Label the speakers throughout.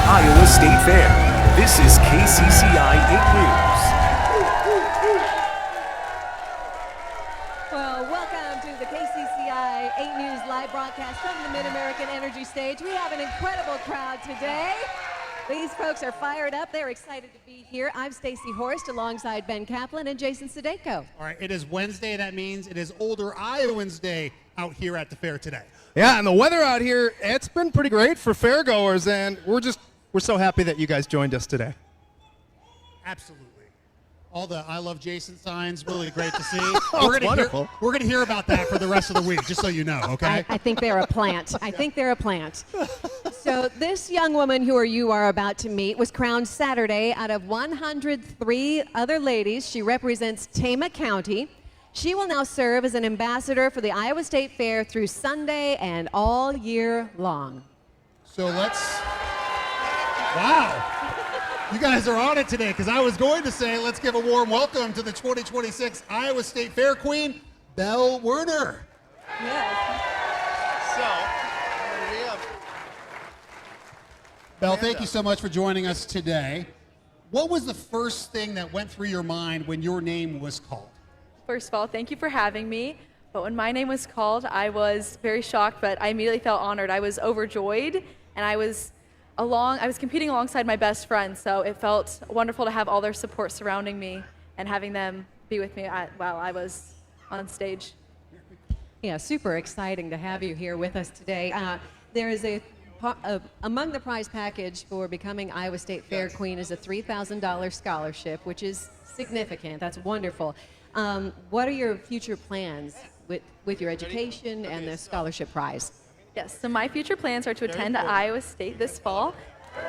Speaker 1: Iowa State Fair. This is KCCI 8 News.
Speaker 2: Well, welcome to the KCCI 8 News live broadcast from the Mid-American Energy Stage. We have an incredible crowd today. These folks are fired up. They're excited to be here. I'm Stacey Horst alongside Ben Kaplan and Jason Sudeiko.
Speaker 3: All right, it is Wednesday. That means it is Older Iowans Day out here at the fair today.
Speaker 4: Yeah, and the weather out here, it's been pretty great for fairgoers, and we're so happy that you guys joined us today.
Speaker 3: Absolutely. All the I Love Jason signs, really great to see.
Speaker 4: Wonderful.
Speaker 3: We're gonna hear about that for the rest of the week, just so you know, okay?
Speaker 2: I think they're a plant. I think they're a plant. So this young woman who you are about to meet was crowned Saturday out of 103 other ladies. She represents Tama County. She will now serve as an ambassador for the Iowa State Fair through Sunday and all year long.
Speaker 3: So wow. You guys are on it today, because I was going to say let's give a warm welcome to the 2026 Iowa State Fair Queen, Belle Werner. Belle, thank you so much for joining us today. What was the first thing that went through your mind when your name was called?
Speaker 5: First of all, thank you for having me. But when my name was called, I was very shocked, but I immediately felt honored. I was overjoyed, and I was competing alongside my best friends, so it felt wonderful to have all their support surrounding me and having them be with me while I was on stage.
Speaker 2: Yeah, super exciting to have you here with us today. There is among the prize package for becoming Iowa State Fair Queen is a $3,000 scholarship, which is significant. That's wonderful. What are your future plans with your education and the scholarship prize?
Speaker 5: Yes, so my future plans are to attend Iowa State this fall.
Speaker 2: A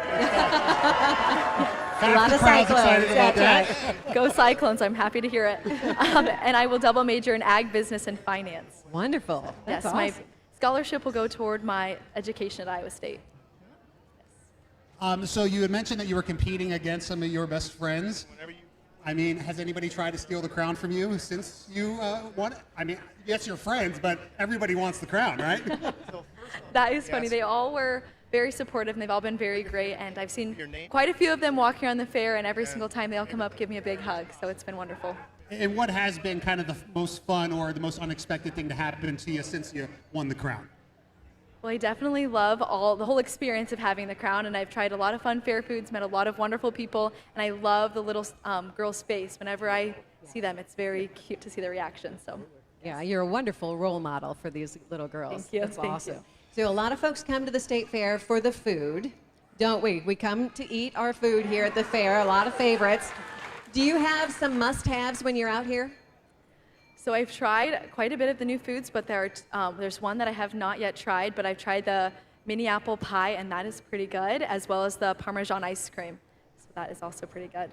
Speaker 2: lot of cyclones. That's right.
Speaker 5: Go Cyclones, I'm happy to hear it. And I will double major in ag, business, and finance.
Speaker 2: Wonderful. That's
Speaker 5: Yes,
Speaker 2: awesome.
Speaker 5: my scholarship will go toward my education at Iowa State.
Speaker 3: So you had mentioned that you were competing against some of your best friends. I mean, has anybody tried to steal the crown from you since you won it? I mean, yes, you're friends, but everybody wants the crown, right?
Speaker 5: That is funny. They all were very supportive, and they've all been very great. And I've seen quite a few of them walk here on the fair, and every single time they all come up, give me a big hug. So it's been wonderful.
Speaker 3: And what has been kind of the most fun or the most unexpected thing to happen to you since you won the crown?
Speaker 5: Well, I definitely love the whole experience of having the crown, and I've tried a lot of fun fair foods, met a lot of wonderful people, and I love the little girls' face. Whenever I see them, it's very cute to see their reaction. So,
Speaker 2: Yeah, you're a wonderful role model for these little girls.
Speaker 5: Thank you.
Speaker 2: That's
Speaker 5: Thank
Speaker 2: awesome.
Speaker 5: you.
Speaker 2: So a lot of folks come to the State Fair for the food, don't we? We come to eat our food here at the fair, a lot of favorites. Do you have some must-haves when you're out here?
Speaker 5: So I've tried quite a bit of the new foods, but there's one that I have not yet tried, but I've tried the mini apple pie, and that is pretty good, as well as the Parmesan ice cream. So that is also pretty good.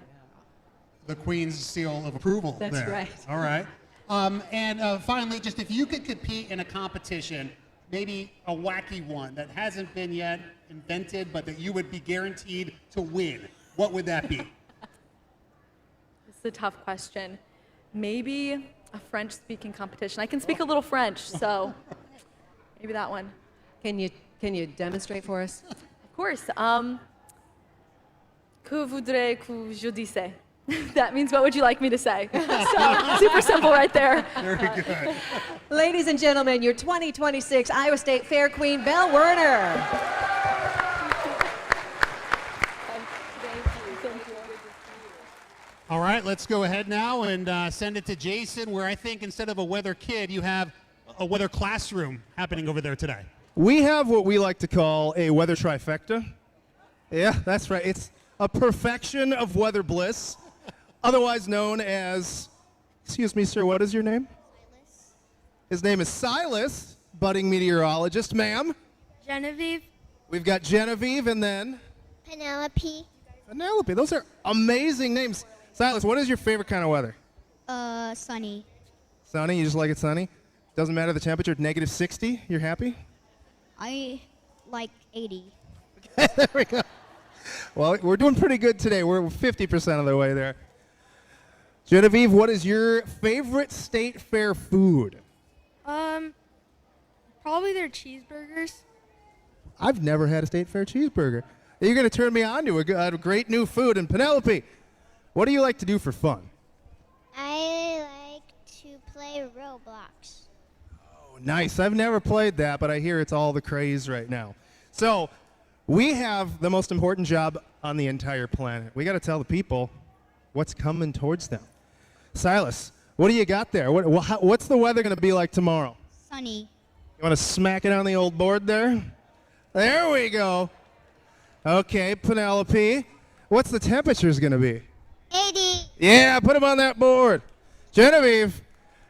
Speaker 3: The Queen's seal of approval.
Speaker 2: That's
Speaker 3: there.
Speaker 2: right.
Speaker 3: All right. And finally, just if you could compete in a competition, maybe a wacky one that hasn't been yet invented, but that you would be guaranteed to win, what would that be?
Speaker 5: This is a tough question. Maybe a French-speaking competition. I can speak a little French, so maybe that one.
Speaker 2: Can you demonstrate for us?
Speaker 5: Of course. Que voudrais que je dise? That means what would you like me to say? So super simple right there.
Speaker 3: Very good.
Speaker 2: Ladies and gentlemen, your 2026 Iowa State Fair Queen, Belle Werner.
Speaker 3: All right, let's go ahead now and send it to Jason, where I think instead of a weather kid, you have a weather classroom happening over there today.
Speaker 4: We have what we like to call a weather trifecta. Yeah, that's right. It's a perfection of weather bliss, otherwise known as, excuse me, sir, what is your name?
Speaker 6: Silas.
Speaker 4: His name is Silas, budding meteorologist. Ma'am,
Speaker 6: Genevieve.
Speaker 4: we've got Genevieve and then
Speaker 6: Penelope.
Speaker 4: Penelope. Those are amazing names. Silas, what is your favorite kind of weather?
Speaker 6: Sunny.
Speaker 4: Sunny, you just like it sunny? Doesn't matter the temperature, negative 60, you're happy?
Speaker 6: I like 80.
Speaker 4: There we go. Well, we're doing pretty good today. We're 50% of the way there. Genevieve, what is your favorite state fair food?
Speaker 6: Probably their cheeseburgers.
Speaker 4: I've never had a state fair cheeseburger. You're going to turn me on to a great new food. And Penelope, what do you like to do for fun?
Speaker 6: I like to play Roblox.
Speaker 4: Oh, nice. I've never played that, but I hear it's all the craze right now. So we have the most important job on the entire planet. We got to tell the people what's coming towards them. Silas, what do you got there? What's the weather going to be like tomorrow?
Speaker 6: Sunny.
Speaker 4: You want to smack it on the old board there? There we go. Okay, Penelope, what's the temperatures going to be?
Speaker 6: 80.
Speaker 4: Yeah, put them on that board. Genevieve,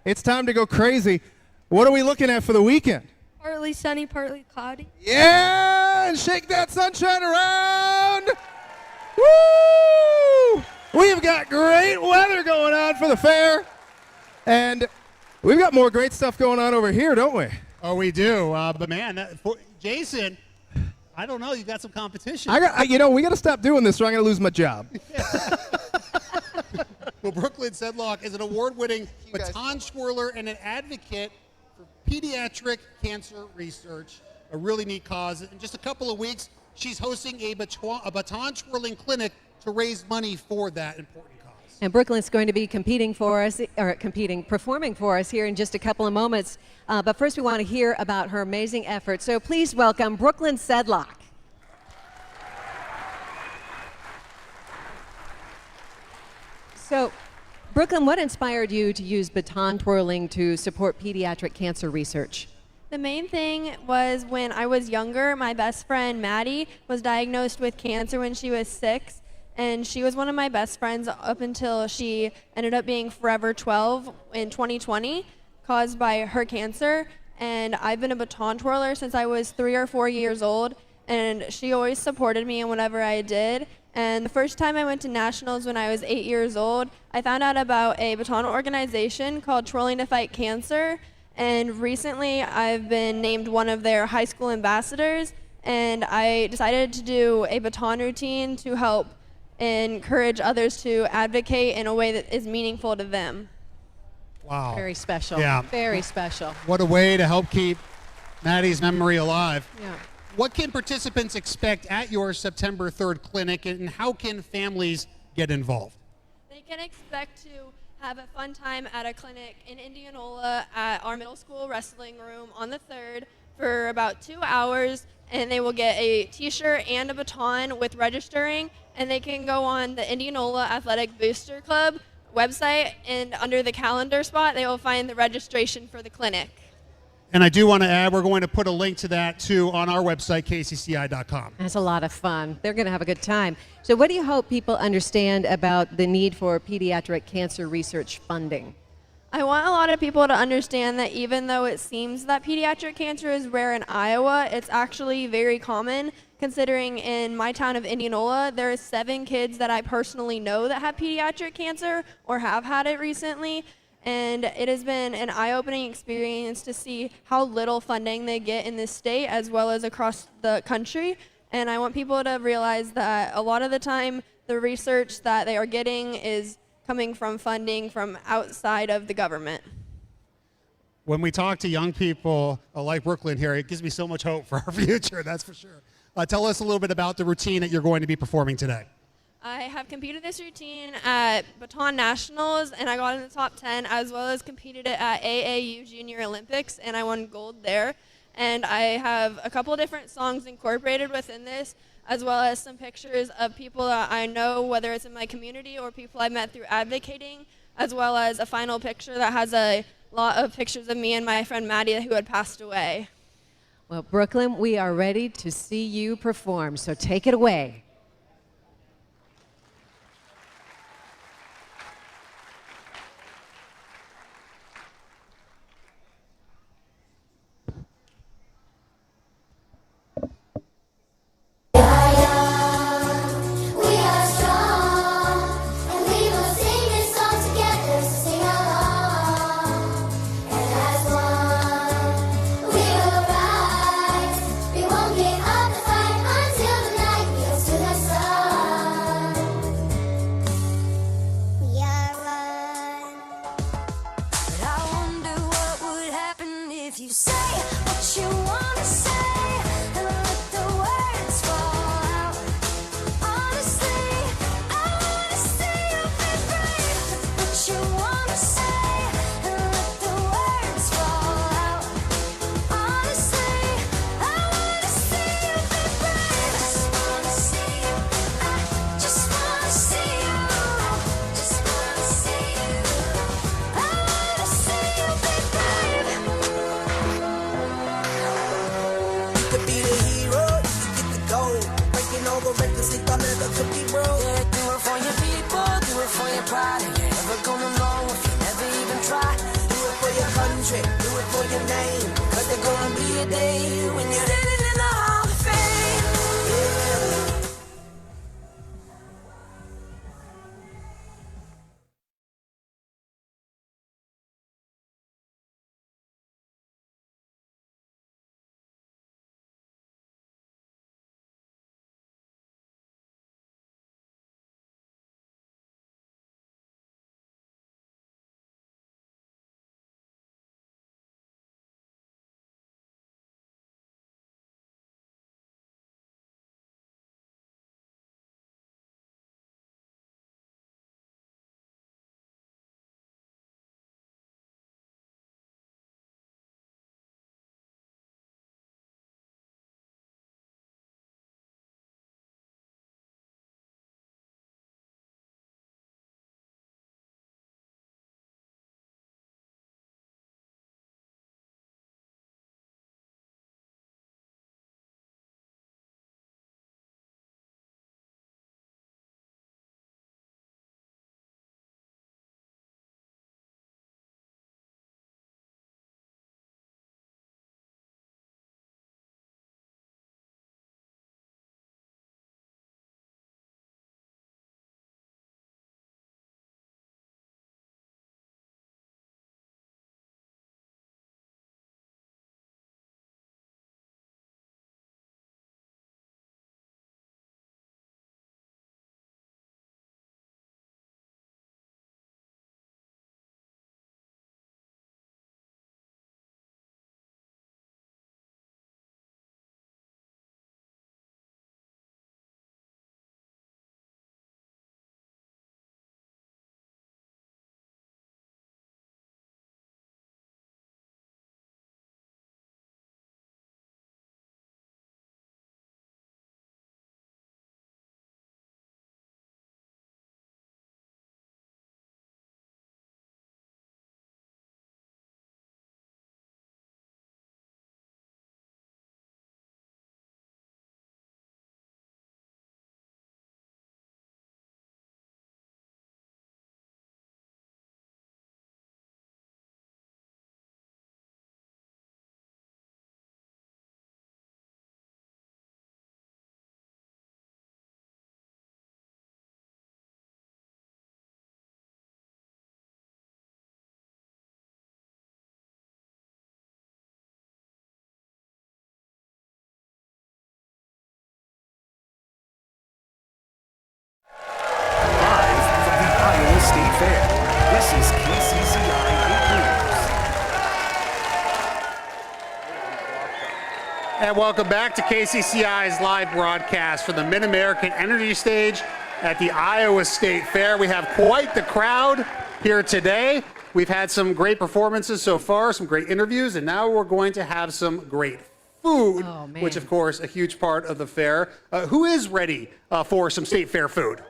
Speaker 4: it's time to go crazy. What are we looking at for the weekend?
Speaker 7: Partly sunny, partly cloudy.
Speaker 4: Yeah, and shake that sunshine around. Woo! We've got great weather going on for the fair. And we've got more great stuff going on over here, don't we?
Speaker 3: Oh, we do. But man, Jason, I don't know. You've got some competition.
Speaker 4: We got to stop doing this, or I'm going to lose my job.
Speaker 3: Well, Brooklyn Sedlock is an award-winning baton twirler and an advocate for pediatric cancer research, a really neat cause. In just a couple of weeks, she's hosting a baton twirling clinic to raise money for that important cause.
Speaker 2: And Brooklyn's going to be performing for us here in just a couple of moments. But first, we want to hear about her amazing efforts. So please welcome Brooklyn Sedlock. So, Brooklyn, what inspired you to use baton twirling to support pediatric cancer research?
Speaker 7: The main thing was when I was younger, my best friend Maddie was diagnosed with cancer when she was 6, and she was one of my best friends up until she ended up being forever 12 in 2020, caused by her cancer. And I've been a baton twirler since I was 3 or 4 years old, and she always supported me in whatever I did. And the first time I went to nationals when I was 8 years old, I found out about a baton organization called Twirling to Fight Cancer. And recently I've been named one of their high school ambassadors, and I decided to do a baton routine to help encourage others to advocate in a way that is meaningful to them.
Speaker 3: Wow.
Speaker 2: Very special.
Speaker 3: Yeah.
Speaker 2: Very special.
Speaker 3: What a way to help keep Maddie's memory alive.
Speaker 2: Yeah.
Speaker 3: What can participants expect at your September 3rd clinic, and how can families get involved?
Speaker 7: They can expect to have a fun time at a clinic in Indianola at our middle school wrestling room on the 3rd for about 2 hours, and they will get a t-shirt and a baton with registering, and they can go on the Indianola Athletic Booster Club website, and under the calendar spot they will find the registration for the clinic.
Speaker 3: And I do want to add, we're going to put a link to that too on our website, kcci.com.
Speaker 2: That's a lot of fun. They're going to have a good time. So what do you hope people understand about the need for pediatric cancer research funding?
Speaker 7: I want a lot of people to understand that even though it seems that pediatric cancer is rare in Iowa, it's actually very common, considering in my town of Indianola, there are 7 kids that I personally know that have pediatric cancer or have had it recently. And it has been an eye-opening experience to see how little funding they get in this state as well as across the country. And I want people to realize that a lot of the time the research that they are getting is coming from funding from outside of the government.
Speaker 3: When we talk to young people like Brooklyn here, it gives me so much hope for our future, that's for sure. Tell us a little bit about the routine that you're going to be performing today.
Speaker 7: I have competed this routine at Baton Nationals, and I got in the top 10, as well as competed it at AAU Junior Olympics, and I won gold there. And I have a couple different songs incorporated within this, as well as some pictures of people that I know, whether it's in my community or people I met through advocating, as well as a final picture that has a lot of pictures of me and my friend Maddie who had passed away.
Speaker 2: Well, Brooklyn, we are ready to see you perform, so take it away.
Speaker 8: We won't give up the fight until the night gets to the roll, go recklessly thought that the cookie bro. Yeah, do it for your people, do it for your pride. You ain't never gonna know if you never even try. Do it for your country, do it for your name. Cause there's gonna be a day when you're standing in the Hall of Fame. Yeah.
Speaker 1: Live from the Iowa State Fair, this is KCCI 8 News.
Speaker 3: And welcome back to KCCI's live broadcast for the Mid-American Energy Stage at the Iowa State Fair. We have quite the crowd here today. We've had some great performances so far, some great interviews, and now we're going to have some great food,
Speaker 2: Oh, man.
Speaker 3: which of course a huge part of the fair. Who is ready for some State Fair food?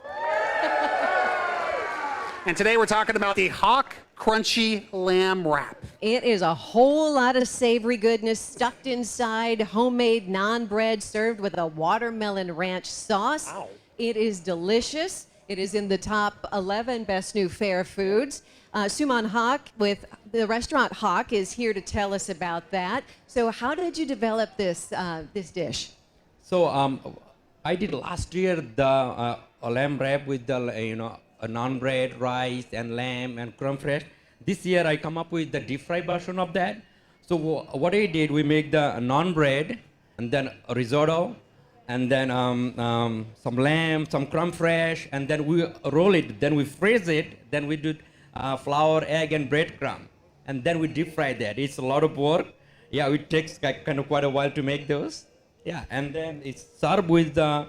Speaker 3: And today we're talking about the Hawk Crunchy Lamb Wrap.
Speaker 2: It is a whole lot of savory goodness stuffed inside homemade naan bread served with a watermelon ranch sauce.
Speaker 3: Wow.
Speaker 2: It is delicious. It is in the top 11 best new fair foods. Suman Hawk with the restaurant Hawk is here to tell us about that. So how did you develop this dish?
Speaker 9: So I did last year the lamb wrap with the a naan bread, rice, and lamb and crumb fresh. This year I come up with the deep fry version of that. So what I did, we make the naan bread and then a risotto, and then some lamb, some crumb fresh, and then we roll it. Then we freeze it. Then we do flour, egg, and breadcrumb, and then we deep fry that. It's a lot of work. Yeah, it takes kind of quite a while to make those. Yeah, and then it's served with the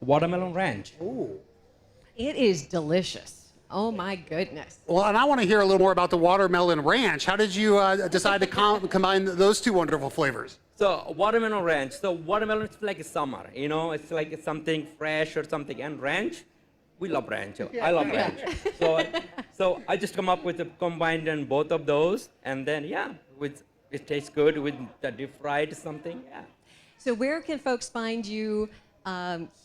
Speaker 9: watermelon ranch.
Speaker 3: Ooh.
Speaker 2: It is delicious. Oh my goodness.
Speaker 3: Well, and I want to hear a little more about the watermelon ranch. How did you decide to combine those two wonderful flavors?
Speaker 9: So watermelon ranch. So watermelon is like a summer, it's like something fresh or something. And ranch, we love ranch. I love ranch. So I just come up with a combined and both of those, and then it tastes good with the deep fried something. Yeah.
Speaker 2: So where can folks find you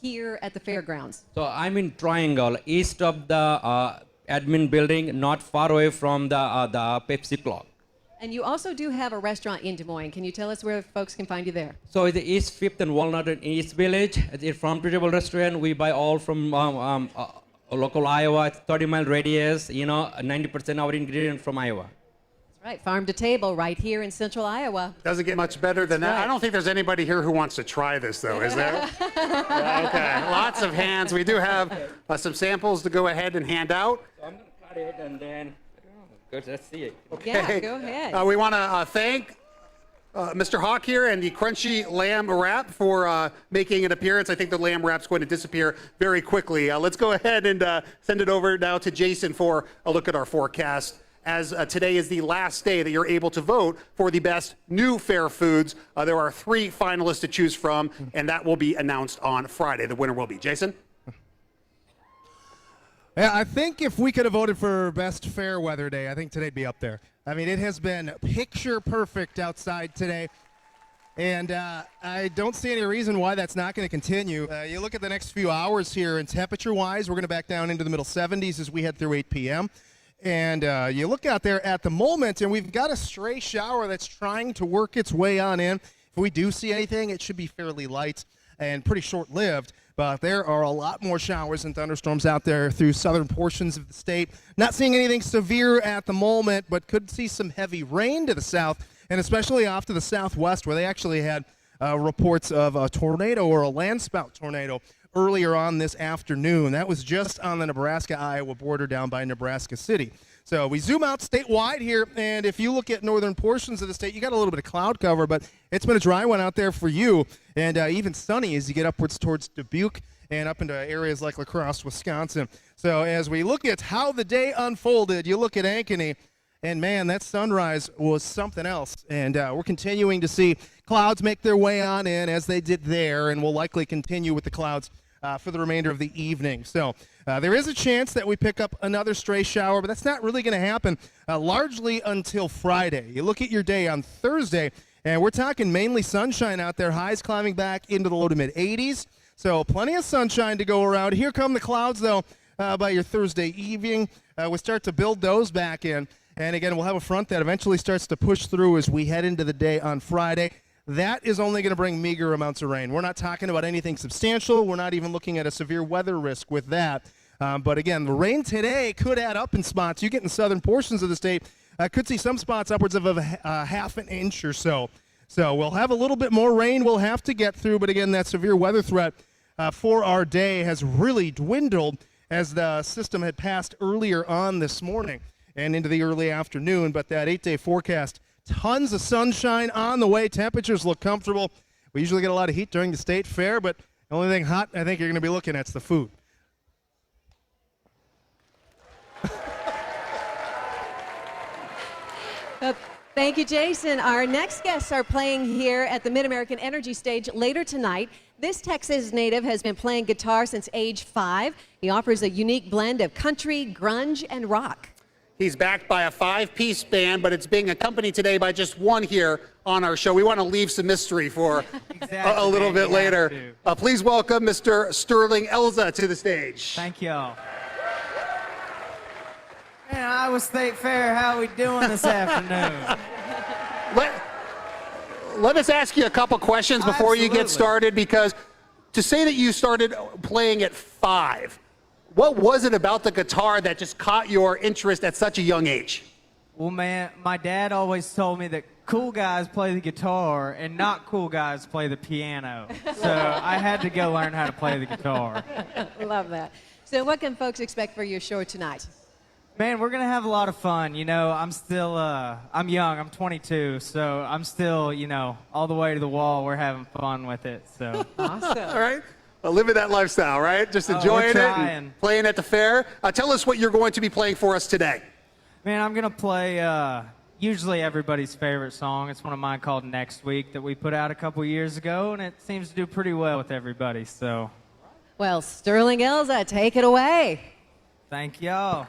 Speaker 2: here at the fairgrounds?
Speaker 9: So I'm in Triangle, east of the admin building, not far away from the Pepsi clock.
Speaker 2: And you also do have a restaurant in Des Moines. Can you tell us where folks can find you there?
Speaker 9: So it's the East 5th and Walnut in East Village. It's a farm-to-table restaurant. We buy all from local Iowa. It's 30-mile radius. 90% our ingredient from Iowa.
Speaker 2: That's right, farm to table right here in central Iowa.
Speaker 10: Doesn't get much better than that.
Speaker 2: right.
Speaker 10: I don't think there's anybody here who wants to try this, though, is there? Yeah, okay, lots of hands. We do have some samples to go ahead and hand out.
Speaker 9: So I'm going to cut it and then, let's see it.
Speaker 2: Yeah, go ahead.
Speaker 10: We want to thank Mr. Hawk here and the Crunchy Lamb Wrap for making an appearance. I think the lamb wrap's going to disappear very quickly. Let's go ahead and send it over now to Jason for a look at our forecast. As today is the last day that you're able to vote for the best new fair foods. There are 3 finalists to choose from, and that will be announced on Friday. The winner will be Jason.
Speaker 4: Yeah, I think if we could have voted for best fair weather day, I think today'd be up there. I mean, it has been picture perfect outside today, and I don't see any reason why that's not going to continue. You look at the next few hours here, and temperature-wise, we're going to back down into the middle 70s as we head through 8 p.m. And you look out there at the moment, and we've got a stray shower that's trying to work its way on in. If we do see anything, it should be fairly light and pretty short-lived. But there are a lot more showers and thunderstorms out there through southern portions of the state. Not seeing anything severe at the moment, but could see some heavy rain to the south, and especially off to the southwest, where they actually had reports of a tornado or a landspout tornado earlier on this afternoon. That was just on the Nebraska-Iowa border down by Nebraska City. So we zoom out statewide here, and if you look at northern portions of the state, you got a little bit of cloud cover, but it's been a dry one out there for you, and even sunny as you get upwards towards Dubuque and up into areas like La Crosse, Wisconsin. So as we look at how the day unfolded, you look at Ankeny, and man, that sunrise was something else. And we're continuing to see clouds make their way on in as they did there, and we'll likely continue with the clouds for the remainder of the evening. So there is a chance that we pick up another stray shower, but that's not really going to happen largely until Friday. You look at your day on Thursday, and we're talking mainly sunshine out there, highs climbing back into the low to mid 80s. So plenty of sunshine to go around. Here come the clouds, though, by your Thursday evening. We'll start to build those back in. And again, we'll have a front that eventually starts to push through as we head into the day on Friday. That is only going to bring meager amounts of rain. We're not talking about anything substantial. We're not even looking at a severe weather risk with that. But again, the rain today could add up in spots. You get in southern portions of the state, could see some spots upwards of a half an inch or so. So we'll have a little bit more rain we'll have to get through. But again, that severe weather threat for our day has really dwindled as the system had passed earlier on this morning and into the early afternoon. But that 8-day forecast, tons of sunshine on the way. Temperatures look comfortable. We usually get a lot of heat during the state fair, but the only thing hot I think you're going to be looking at is the food.
Speaker 2: Thank you, Jason. Our next guests are playing here at the Mid-American Energy Stage later tonight. This Texas native has been playing guitar since age 5. He offers a unique blend of country, grunge, and rock.
Speaker 10: He's backed by a 5-piece band, but it's being accompanied today by just one here on our show. We want to leave some mystery for a little bit later. Please welcome Mr. Sterling Elza to the stage.
Speaker 11: Thank y'all. Man, Iowa State Fair, how we doing this afternoon?
Speaker 10: Let us ask you a couple questions before you get started, because to say that you started playing at 5, what was it about the guitar that just caught your interest at such a young age?
Speaker 11: Well, man, my dad always told me that cool guys play the guitar and not cool guys play the piano. So I had to go learn how to play the guitar.
Speaker 2: Love that. So what can folks expect for your show tonight?
Speaker 11: Man, we're going to have a lot of fun. You know, I'm still, I'm young. I'm 22, so I'm still, you know, all the way to the wall. We're having fun with it, so.
Speaker 2: Awesome.
Speaker 10: All right. Living that lifestyle, right? Just enjoying it and playing at the fair. Tell us what you're going to be playing for us today.
Speaker 11: Man, I'm going to play usually everybody's favorite song. It's one of mine called Next Week that we put out a couple years ago, and it seems to do pretty well with everybody, so.
Speaker 2: Well, Sterling Elza, take it away.
Speaker 11: Thank y'all.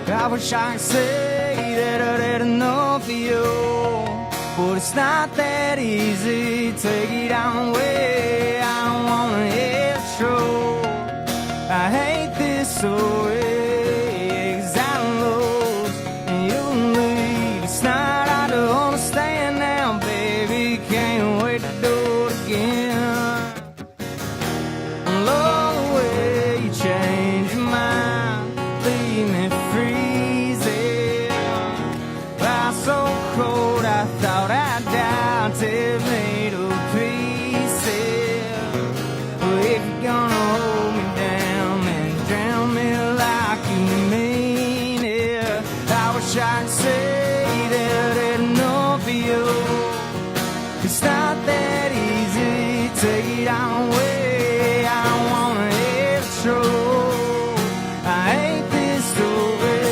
Speaker 11: I wish I could say that I didn't know for you. but it's not that easy. Take it on away. I don't wanna hear it show. I hate this story, 'cause I'm lost and you'll leave. It's not hard to understand now, baby. Can't wait to do it again. Love the way you change your mind, leave me freezing. I'm so cold, I thought I'd die till made of pieces. Well, if you're gonna hold me down and drown me like you mean it, I wish I could say that it's enough for you. It's not that easy, take it on away. I don't wanna hear the truth. I hate this story,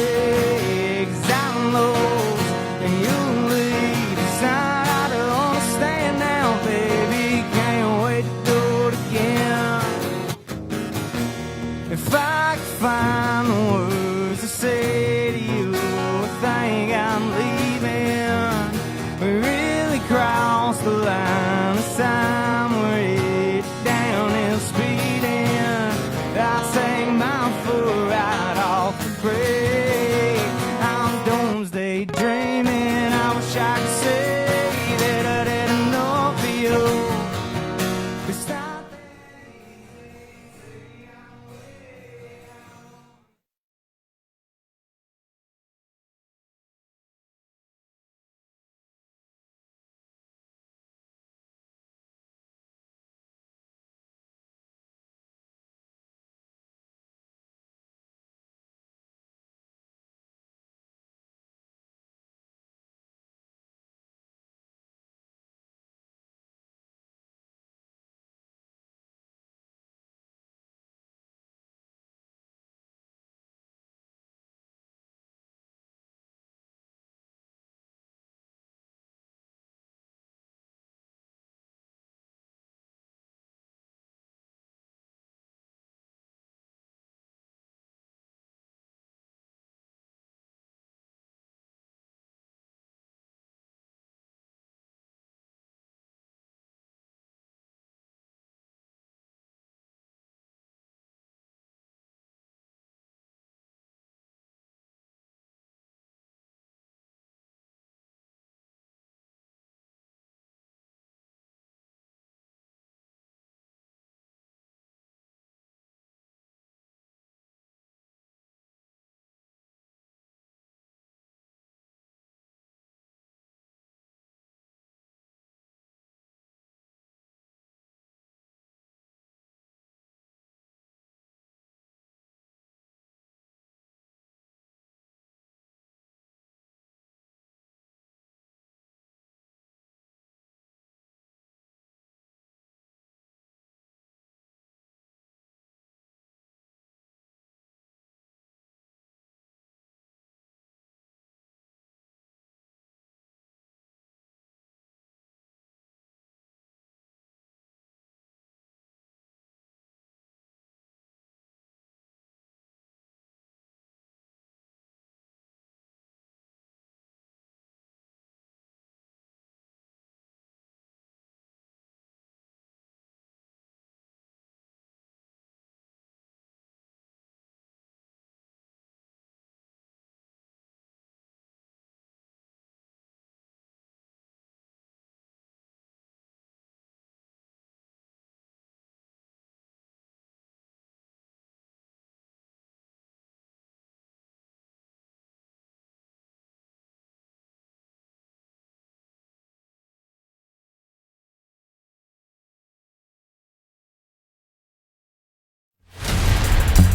Speaker 11: 'cause I'm lost and you leave. It's not hard to understand now, baby. Can't wait to do it again. If I could find the words to say to you, I think I'm leaving. We really crossed the line this time. We're headed downhill speeding. I'll take my foot right off the brake. I'm doomsday dreaming. I wish I could say that I did enough for you. It's not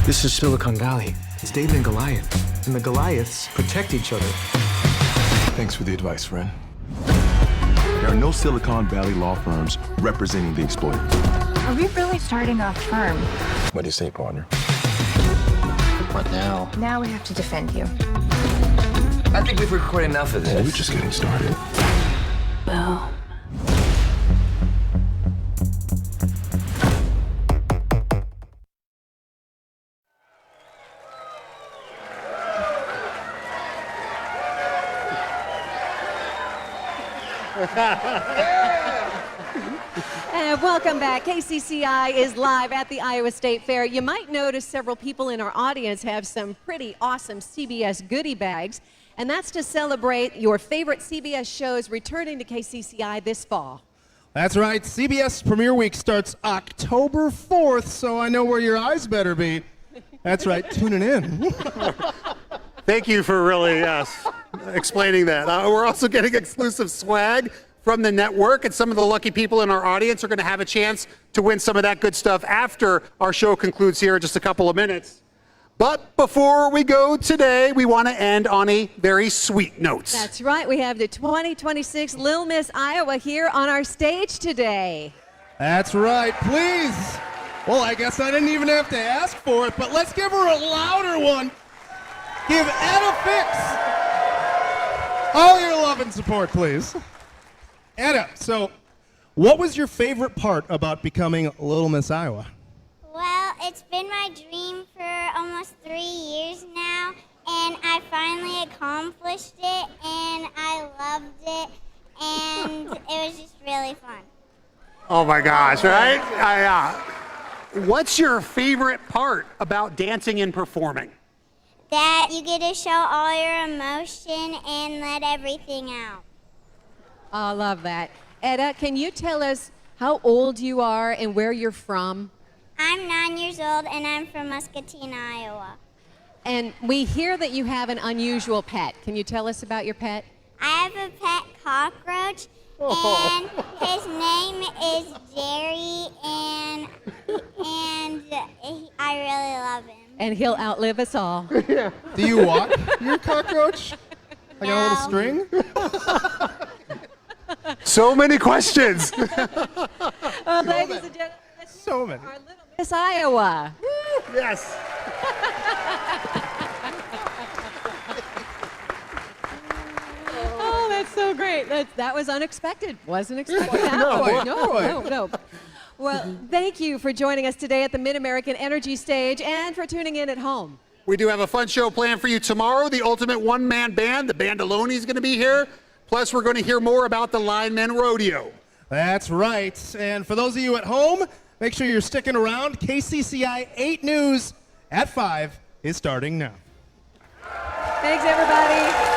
Speaker 12: This is Silicon Valley. It's David and Goliath. And the Goliaths protect each other.
Speaker 13: Thanks for the advice, friend. There are no Silicon Valley law firms representing the exploited.
Speaker 14: Are we really starting a firm?
Speaker 13: What do you say, partner?
Speaker 12: What now?
Speaker 14: Now we have to defend you.
Speaker 12: I think we've recorded enough of this.
Speaker 13: We're just getting started.
Speaker 14: Well.
Speaker 2: And welcome back. KCCI is live at the Iowa State Fair. You might notice several people in our audience have some pretty awesome CBS goodie bags, and that's to celebrate your favorite CBS shows returning to KCCI this fall.
Speaker 4: That's right. CBS Premiere Week starts October 4th, so I know where your eyes better be. That's right, tuning in.
Speaker 10: Thank you for really explaining that. We're also getting exclusive swag from the network, and some of the lucky people in our audience are going to have a chance to win some of that good stuff after our show concludes here in just a couple of minutes. But before we go today, we want to end on a very sweet note.
Speaker 2: That's right. We have the 2026 Little Miss Iowa here on our stage today.
Speaker 4: That's right, please. Well, I guess I didn't even have to ask for it, but let's give her a louder one. Give Etta Fix all your love and support, please. Etta, so what was your favorite part about becoming Little Miss Iowa?
Speaker 6: Well, it's been my dream for almost 3 years now, and I finally accomplished it, and I loved it, and it was just really fun.
Speaker 10: Oh my gosh, right? What's your favorite part about dancing and performing?
Speaker 6: That you get to show all your emotion and let everything out.
Speaker 2: I love that. Etta, can you tell us how old you are and where you're from?
Speaker 6: I'm 9 years old, and I'm from Muscatine, Iowa.
Speaker 2: And we hear that you have an unusual pet. Can you tell us about your pet?
Speaker 6: I have a pet cockroach, and his name is Jerry, and I really love him.
Speaker 2: And he'll outlive us all.
Speaker 4: Do you walk your cockroach? Like on a little string?
Speaker 10: So many questions.
Speaker 2: Well, ladies and gentlemen,
Speaker 4: so many.
Speaker 2: Our Little Miss Iowa.
Speaker 10: Yes.
Speaker 2: Oh, that's so great. That was unexpected. Wasn't expecting that. No. Well, thank you for joining us today at the Mid-American Energy Stage and for tuning in at home.
Speaker 10: We do have a fun show planned for you tomorrow. The Ultimate One-Man Band, the Bandaloni, is going to be here. Plus, we're going to hear more about the Lineman Rodeo.
Speaker 4: That's right. And for those of you at home, make sure you're sticking around. KCCI 8 News at 5 is starting now.
Speaker 2: Thanks, everybody.